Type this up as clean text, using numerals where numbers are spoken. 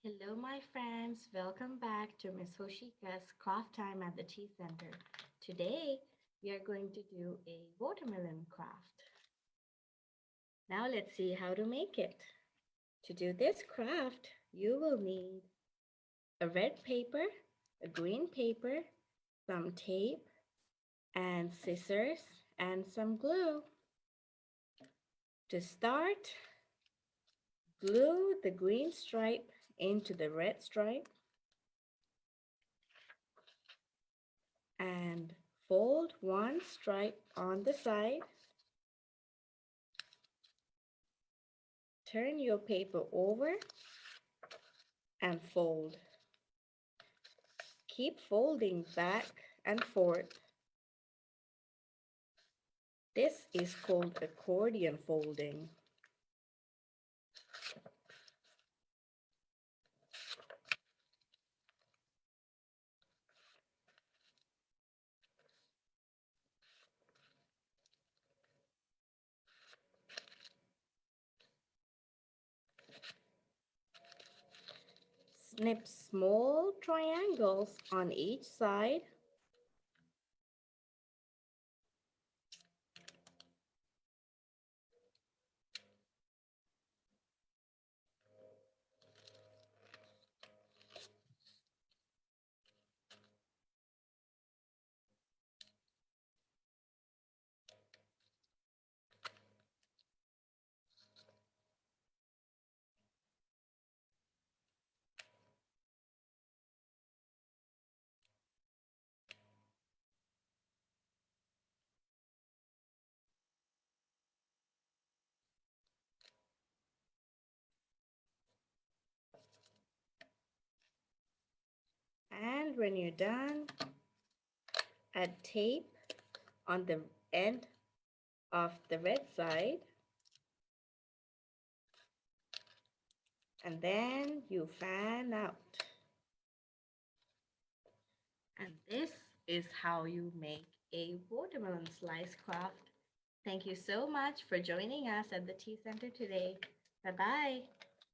Hello, my friends. Welcome back to Miss Hoshika's Craft Time at the Tea Center. Today, we are going to do a watermelon craft. Now, let's see how to make it. To do this craft, you will need a red paper, a green paper, some tape, and scissors, and some glue. To start, glue the green stripe into the red stripe and fold one stripe on the side. Turn your paper over and fold. Keep folding back and forth. This is called accordion folding. Snip small triangles on each side. And when you're done, add tape on the end of the red side. And then you fan out. And this is how you make a watermelon slice craft. Thank you so much for joining us at the Tea Center today. Bye-bye.